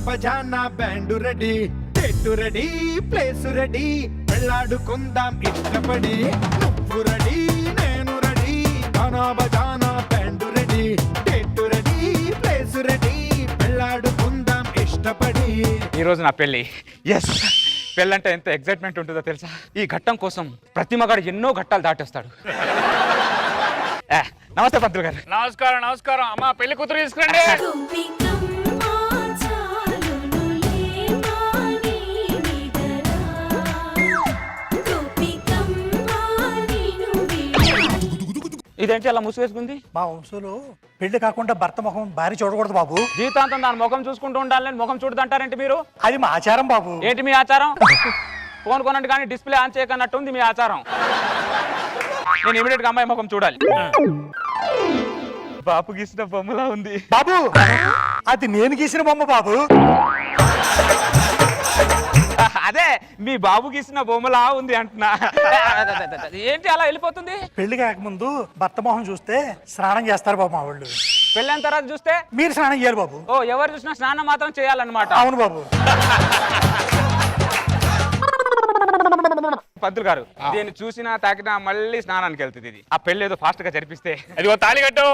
బజానా band ready, చెట్టు ready, place ready, వెళ్ళాడుకుందాం ఇష్టపడి. నువ్వు రెడీ, నేను రెడీ, గానా బజానా బ్యాండ్ రెడీ, చెట్టు రెడీ, ప్లేస్ రెడీ, వెళ్ళాడుకుందాం ఇష్టపడి. ఈ రోజు నా పెళ్ళి. ఎస్, పెళ్ళంటే ఎంత ఎక్సైట్మెంట్ ఉంటుందో తెలుసా? ఈ ఘట్టం కోసం ప్రతి మగాడు ఎన్నో ఘట్టాలు దాటేస్తాడు. నమస్తే పంతులు గారు. నమస్కారం నమస్కారం. అమ్మా పెళ్లి కూతురు తీసుకురండి. ఇదేంటి అలా ముసుగేసుకుంది? మా వంశంలో పెళ్లి కాకుండా భర్త ముఖం భార్య చూడకూడదు బాబు. జీవితాంతం దాని ముఖం చూసుకుంటూ ఉండాలని ముఖం చూడదంటారేంటి మీరు? అది మా ఆచారం బాబు. ఏంటి మీ ఆచారం? ఫోన్ కొనండి కానీ డిస్ప్లే ఆన్ చేయకన్నట్టు ఉంది మీ ఆచారం. నేను ఇమీడియట్ గా అమ్మాయి ముఖం చూడాలి. బాపు గీసిన బొమ్మలా ఉంది బాబు. అది నేను గీసిన బొమ్మ బాబు. అదే మీ బాబు గీసిన బొమ్మలా ఉంది అంటున్నా. ఏంటి అలా వెళ్ళిపోతుంది? పెళ్లి కాకముందు భర్త మొహం చూస్తే స్నానం చేస్తారు బాబు మా వాళ్ళు. పెళ్ళైన తర్వాత చూస్తే మీరు స్నానం చేయాలి బాబు. ఓ, ఎవరు చూసినా స్నానం మాత్రం చేయాలన్నమాట. అవును బాబు. పంతులు గారు, దీన్ని చూసినా తాకినా మళ్ళీ స్నానానికి వెళ్తుంది ఇది. ఆ పెళ్లి ఏదో ఫాస్ట్ గా జరిపిస్తే. అదిగో తాళి కట్టు.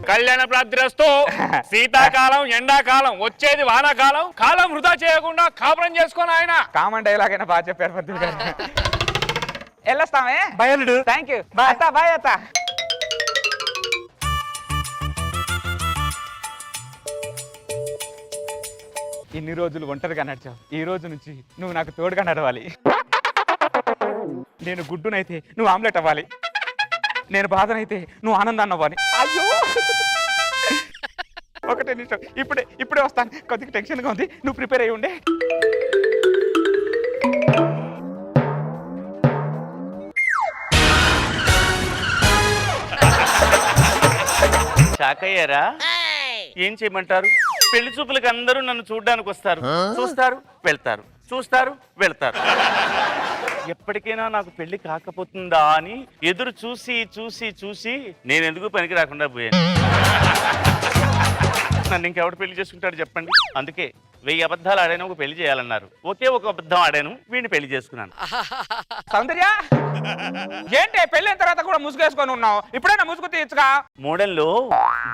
కళ్యాణ ప్రాప్తిరస్తు. శీతాకాలం, ఎండాకాలం, వచ్చేది వానాకాలం, కాలం వృధా చేయకుండా కాపురం చేసుకొని ఆయన. కామన్ డైలాగ్ అయినా బాగా చెప్పారు పంతులు గారు. వెళ్ళొస్తామే. బయలుడు. Thank you. అత్త బాయ్. అత్త ఇన్ని రోజులు ఒంటరిగా నడిచావు, ఈ రోజు నుంచి నువ్వు నాకు తోడుగా నడవాలి. నేను గుడ్డునైతే నువ్వు ఆమ్లెట్ అవ్వాలి, నేను బాధనైతే నువ్వు ఆనందాన్ని అవ్వాలి. అయ్యో, ఒకటే నిమిషం, ఇప్పుడే వస్తాను. కొద్దిగా టెన్షన్గా ఉంది, నువ్వు ప్రిపేర్ అయ్యి ఉండే. షాక్ అయ్యారా? ఏం చేయమంటారు? పెళ్లి చూపులకు అందరూ నన్ను చూడ్డానికి వస్తారు, చూస్తారు వెళ్తారు, చూస్తారు వెళ్తారు. ఎప్పటికైనా నాకు పెళ్లి కాకపోతుందా అని ఎదురు చూసి చూసి చూసి నేను ఎందుకు పనికి రాకుండా పోయాను. నన్ను ఇంకెవడు పెళ్లి చేసుకుంటాడు చెప్పండి? అందుకే 1000 అబద్ధాలు ఆడాను, ఒక పెళ్లి చేయాలన్నారు. ఒకే ఒక అబద్ధం ఆడాను, వీడిని పెళ్లి చేసుకున్నాను. సౌందర్య, ఏంటి పెళ్ళైన తర్వాత కూడా ముసుగేసుకొని ఉన్నావు? ఇప్పుడైనా ముసుగు తీయచ్చుగా. మూడంలో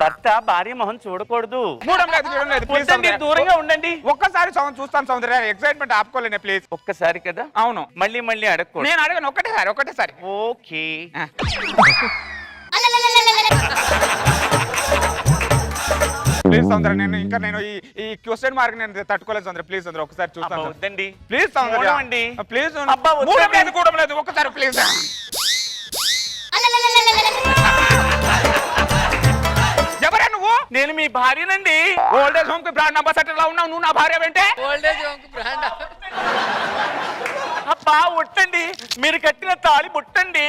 భర్త భార్య మొహం చూడకూడదు. మూడం లేదు, వద్దండి, దూరంగా ఉండండి. ఒక్కసారి చూస్తాను సౌందర్య, ఎక్సైట్మెంట్ ఆపుకోలేనే ప్లీజ్. ఒక్కసారి కదా? అవును. మళ్ళీ అడగకూడదు. నేను అడగను, ఒకటేసారి. ఓకే. ప్లీజ్ సౌందర్య, నేను ఈ క్వశ్చన్ మార్క్ నేను తట్టుకోలేదు సౌందర్య. ప్లీజ్ సౌందర్య, ఒకసారి చూస్తాను. వద్దండి ప్లీజ్ సౌందర్య, ప్లీజ్. మూడం లేదు, ఒక్కసారి ప్లీజ్. ఎవరా నువ్వు? నేను మీ భార్యనండి. ఓల్డేజ్ హోమ్ కి బ్రాండ్ అంబాసిడర్ లా ఉన్నావు, నువ్వు నా భార్య వెంటే? ఓల్డేజ్ హోమ్ కి బ్రాండ్. అబ్బా ఒట్టండి, మీరు కట్టిన తాళి ముట్టండి.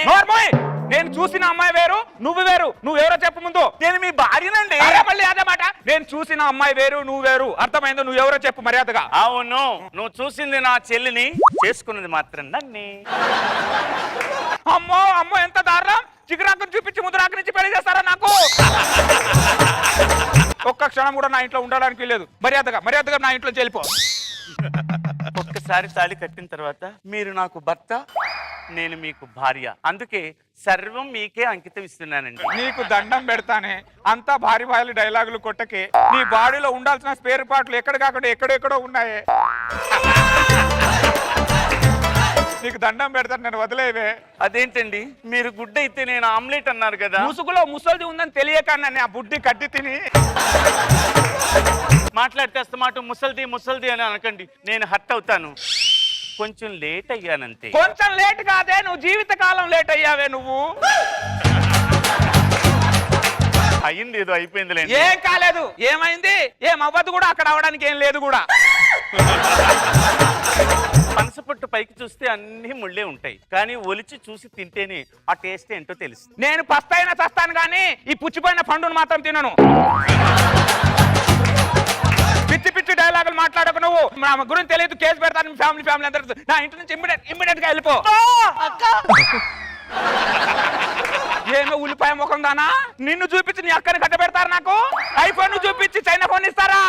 నేను చూసిన అమ్మాయి వేరు, నువ్వు వేరు. నువ్వెవరో చెప్పు ముందు. నేను మీ భార్యనండి. మళ్ళీ అదే మాట. నేను చూసిన అమ్మాయి వేరు, నువ్వు వేరు. అర్థమైందో? నువ్వెవరో చెప్పు మర్యాదగా. అవును, నువ్వు చూసింది నా చెల్లిని, చేసుకున్నది మాత్రం నన్ను. అమ్మో ఎంత దారుణం! చిగురాకుని చూపించి ముద్రాకు నుంచి పెళ్లి చేస్తారా నాకు? ఒక్క క్షణం కూడా నా ఇంట్లో ఉండడానికి లేదు. మర్యాదగా నా ఇంట్లో వెళ్ళిపో. ఒక్కసారి తాళి కట్టిన తర్వాత మీరు నాకు భర్త, నేను మీకు భార్య. అందుకే సర్వం మీకే అంకితం ఇస్తున్నానండి. నీకు దండం పెడతానే, అంతా భారీ భారీ డైలాగులు కొట్టకే. నీ బాడీలో ఉండాల్సిన స్పేర్ పార్ట్లు ఎక్కడ కాకుండా ఎక్కడెక్కడో ఉన్నాయే. నీకు దండం పెడతాను, నేను వదిలేవే. అదేంటండి, మీరు గుడ్డ అయితే నేను ఆమ్లెట్ అన్నారు కదా. ముసుగులో ముసలిది ఉందని తెలియక నన్ను ఆ బుడ్డి కడ్డి తిని మాట్లాడితే అస్తమాట ముసల్ది అని అనకండి, నేను హర్ట్ అవుతాను. కొంచెం లేట్ అయ్యానంతే. కొంచెం లేట్ కాదే, నువ్వు జీవితకాలం లేట్ అయ్యావే నువ్వు. అయింది, ఏదో అయిపోయిందిలేండి. ఏం కాలేదు. ఏమైంది? ఏం అవ్వదు కూడా, అక్కడ అవడానికి ఏం లేదు కూడా. పనసపట్టు పైకి చూస్తే అన్ని ముళ్ళే ఉంటాయి, కానీ ఒలిచి చూసి తింటేనే ఆ టేస్ట్ ఏంటో తెలుస్తుంది. నేను పస్తైనా చస్తాను కానీ ఈ పుచ్చిపోయిన పండును మాత్రం తినను. పిచ్చి డైలాగులు మాట్లాడకు నువ్వు. నా గురించి తెలియదు, కేసు పెడతాను ఫ్యామిలీ అందరూ. నా ఇంటి నుంచి ఇమ్మీడియట్ గా వెళ్ళిపో. ఏమో ఉల్లిపాయ ముఖం దానా నిన్ను చూపించి నీ అక్కని కట్ట పెడతారు నాకు ఐఫోన్ చూపించి చైనా ఫోన్ ఇస్తారా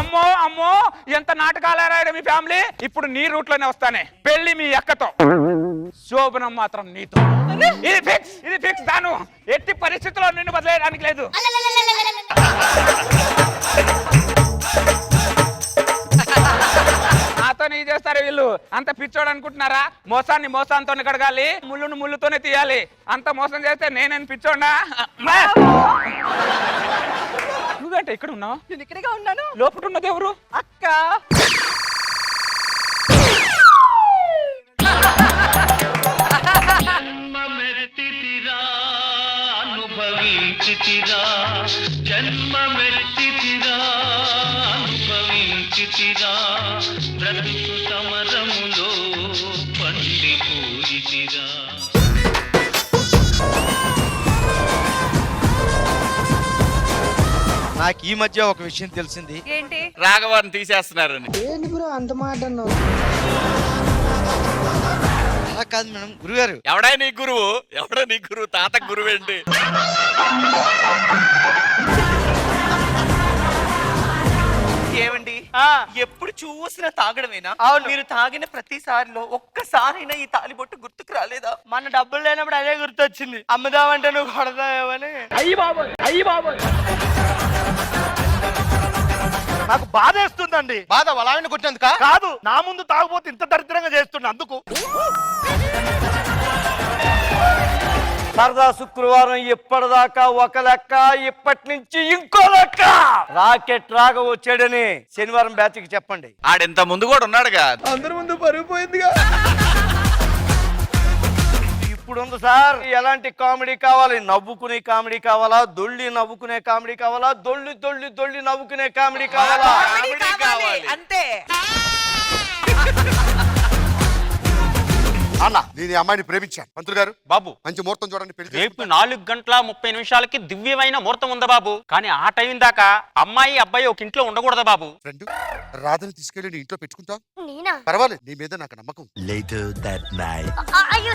అమ్మో అమ్మో ఎంత నాటకాలు మీ ఫ్యామిలీ ఇప్పుడు నీ రూట్ లోనే వస్తానే పెళ్లి మీ అక్కతో శోభనం మాత్రం నీతో ఇది ఫిక్స్ దాను ఎట్టి పరిస్థితుల్లో నిన్ను బదిలేయడానికి లేదు నాతో నీ చేస్తారు వీళ్ళు అంత పిచ్చోడు అనుకుంటున్నారా మోసాన్ని మోసాంతో కడగాలి ముళ్ళును ముళ్ళుతోనే తీయాలి అంత మోసం చేస్తే నేనేం పిచ్చోడా నువ్వేంటే ఇక్కడ ఉన్నావు నేను ఇక్కడగా ఉన్నాను. లోపల ఉన్నది ఎవరు అక్క బ్రతుకు సమరములో పండిపోయితిరా. నాకు ఈ మధ్య ఒక విషయం తెలిసింది. ఏంటి? రాఘవాన్ని తీసేస్తున్నారని. అలా కాదు మేడం, గురుగారు. ఎవడా నీ గురువు తాత గురువేంటి? ఏమండి ఎప్పుడు చూసినా తాగడమేనా? మీరు తాగిన ప్రతిసారిలో ఒక్కసారైనా ఈ తాలిబొట్టు గుర్తుకు రాలేదా? మన డబ్బులు లేనప్పుడు అదే గుర్తొచ్చింది. అమ్ముదామంటే నువ్వు కొడతావని. నాకు బాధేస్తుందండి. బాధ వలావిని కొట్టినందుక కాదు, నా ముందు తాగుపోతే ఇంత దరిద్రంగా చేస్తున్నా అందుకు. సరదా శుక్రవారం ఇప్పటిదాకా ఒక లెక్క, ఇప్పటి నుంచి ఇంకో లెక్క. రాకెట్ రాగా వచ్చాడని శనివారం బ్యాచ్ కి చెప్పండి. ఆడింత ముందు కూడా ఉన్నాడుగా. అందరి ముందు పరుగు పోయిందిగా. ఇప్పుడు ఉంది సార్. ఎలాంటి కామెడీ కావాలి? నవ్వుకునే కామెడీ కావాలా? దొల్లి నవ్వుకునే కామెడీ కావాలా? దొల్లి దొల్లి దొల్లి నవ్వుకునే కామెడీ కావాలా? అంతే. అన్న నేను ఈ అమ్మాయిని ప్రేమించాను. మంత్రులు గారు బాబు మంచి ముహూర్తం చూడండి, పెళ్లి రేపు 4:30 దివ్యమైన ముహూర్తం ఉందా బాబు? కానీ ఆ టైం దాకా అమ్మాయి అబ్బాయి ఒక ఇంట్లో ఉండకూడదా బాబు? ఫ్రెండ్ రాధని తీసుకెళ్లి నీ ఇంట్లో పెట్టుకుంటా. నేనా? పర్వాలేదు, నీ మీద నాకు నమ్మకం. Later that night. అయ్యో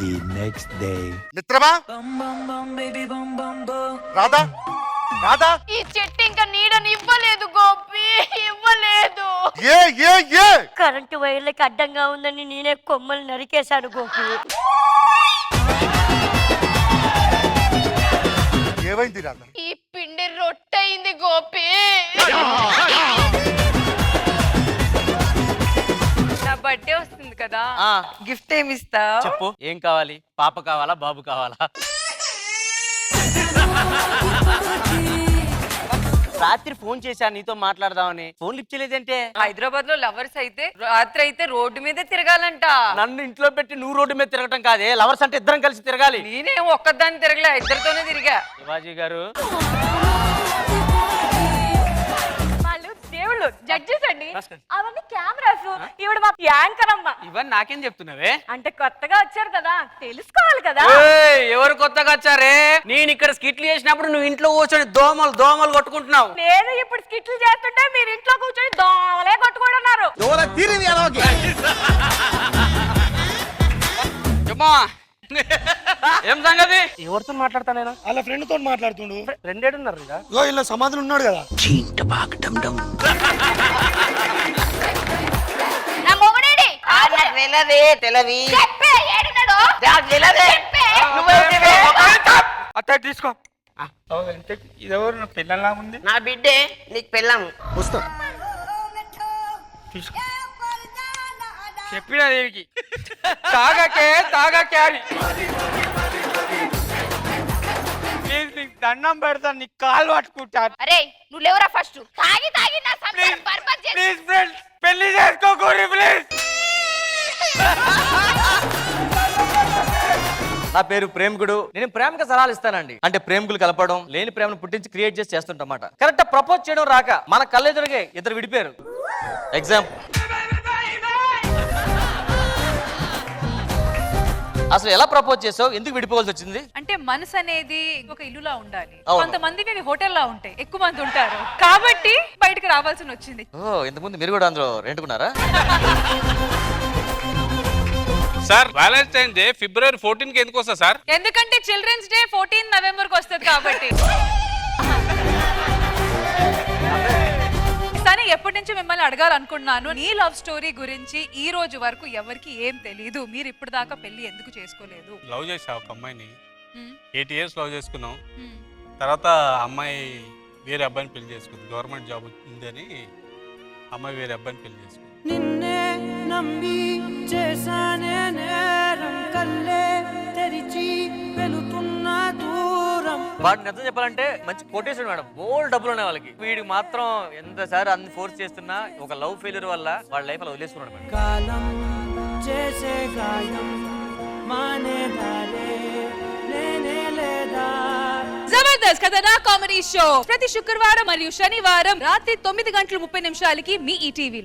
The next day. మిత్రమా రాధా, రాధా, ఈ చెట్టు ఇంకా నీడని ఇవ్వలేదు గోపి, ఇవ్వలేదు. ఏ ఏ ఏ కరెంటు వైర్లకి అడ్డంగా ఉందని నేనే కొమ్మలు నరికేశాను గోపి. ఏమైంది రాధా? ఈ పిండి రొట్టయింది గోపి. నా బర్త్డే వస్తుంది కదా, గిఫ్ట్ ఏమి ఇస్తా? చెప్పు, ఏం కావాలి? పాప కావాలా, బాబు కావాలా? రాత్రి ఫోన్ చేశాను నీతో మాట్లాడదామని, ఫోన్ లిఫ్ట్ చేయలేదంటే. హైదరాబాద్ లో లవర్స్ అయితే రాత్రి అయితే రోడ్డు మీదే తిరగాలంట. నన్ను ఇంట్లో పెట్టి నువ్వు రోడ్డు మీద తిరగటం కాదే, లవర్స్ అంటే ఇద్దరం కలిసి తిరగాలి. నేనేం ఒక్కదాన్ని తిరగలే, ఇద్దరితోనే తిరిగా. శివాజీ గారు వాళ్ళు దేవుళ్ళు, జడ్జెస్ అండి. అవన్నీ కెమెరాస్. ఈవిడ మా యాంకర్ అమ్మ. ఇవన్నీ నాకేం చెప్తున్నావే? అంటే కొత్తగా వచ్చారు కదా, తెలుసుకోవాలి కదా. ఎవరు కొత్తగా వచ్చారే? నేను ఇక్కడ స్కిట్లు చేసినప్పుడు నువ్వు ఇంట్లో కూర్చొని దోమలు కొట్టుకుంటున్నావు. నేను ఇప్పుడు స్కిట్లు చేస్తుంటే మీరు ఇంట్లో కూర్చొని దోమలే కొట్టుకుంటున్నారు. ఏం సంగతి? ఎవరితో మాట్లాడతానేనా? వాళ్ళ ఫ్రెండ్ తోటి మాట్లాడుతుండు. రెండేడున్నారు ఇక. ఇలా సమాధానం ఉన్నాడు కదా. నా మొగుడేడి? తెలవి చెప్పే, ఏడున్నాడు? చెప్పే. అత్త తీసుకో. ఇదెవరు పిల్లలా ఉంది? నా బిడ్డే నీకు పెళ్ళాం. వస్తా. చెప్పిన దేనికి తాగకే అని. ప్లీజ్ నీకు దండం పెడతాను, నీకు కాలు పట్టుకుంటాను. అరే నువ్వు లేవురా ఫస్ట్. తాగి తాగి నా సంసారం బర్బాద్ చేసి. ప్లీజ్ ఫ్రెండ్స్, పెళ్లి చేసుకోకూడదు ప్లీజ్. నా పేరు ప్రేమికుడు. నేను ప్రేమకు సలహాలు ఇస్తానండి. అంటే ప్రేమికులు కలపడం, లేని ప్రేమను పుట్టించి క్రియేట్ చేసి చేస్తుంటమాట. కరెక్ట్ ప్రపోజ్ చేయడం రాక మన కళ్ళెదురుగే ఇద్దరు విడిపోయారు. ఎగ్జాంపుల్ అసలు ఎలా ప్రపోజ్ చేసావు? ఎందుకు విడిపోవాల్సి వచ్చింది? అంటే మనసు అనేది ఒక ఇల్లులా ఉండాలి. అవును. కొంతమందికి అవి హోటల్లా ఉంటాయి, ఎక్కువ మంది ఉంటారు కాబట్టి బయటకు రావాల్సి వచ్చింది. ఓ, ఇంతకుముందు మీరు కూడా అందులో రెంటుకున్నారా? సార్ వ్యాలంటైన్ డే ఫిబ్రవరి 14 కి ఎందుకు వస్తా సార్? ఎందుకంటే చిల్డ్రన్స్ డే 14 నవంబర్ కి వస్తుంది కాబట్టి. కానీ ఎప్పటి నుంచి మిమ్మల్ని అడగాలనుకున్నాను, నీ లవ్ స్టోరీ గురించి ఈ రోజు వరకు ఎవరికి ఏం తెలియదు. మీరు ఇప్పుడు దాకా పెళ్లి ఎందుకు చేసుకోలేదు? లవ్ చేసా ఒక అమ్మాయిని, హ్మ్. 8 years లవ్ చేసుకున్నాం. హ్మ్. తర్వాత అమ్మాయి వేరే అబ్బాయిని పెళ్లి చేసుకుంది. గవర్నమెంట్ జాబ్ ఉందని అమ్మాయి వేరే అబ్బాయిని పెళ్లి చేసుకుంది. నిన్నే నమ్మి చేశానే నేరం కల్లే తెరిచి వెళుతున్న దూరం. వాడిని నిజం చెప్పాలంటే మంచి కొటేషన్ మేడం, బోల్ డబ్బులు ఉన్నాయి వాళ్ళకి. వీడికి మాత్రం ఎంతసారి అన్ని ఫోర్స్ చేస్తున్నా ఒక లవ్ ఫెయిల్యూర్ వల్ల వాళ్ళ లైఫ్ అలా వదిలేసుకున్నాడు మేడం. కాలం చేసే గాయం మానేదాలే లేనే లేదా. జబర్దస్త్ కథనా కామెడీ షో ప్రతి శుక్రవారం మరియు శనివారం రాత్రి 9:30 మీ ఈటీవీలో.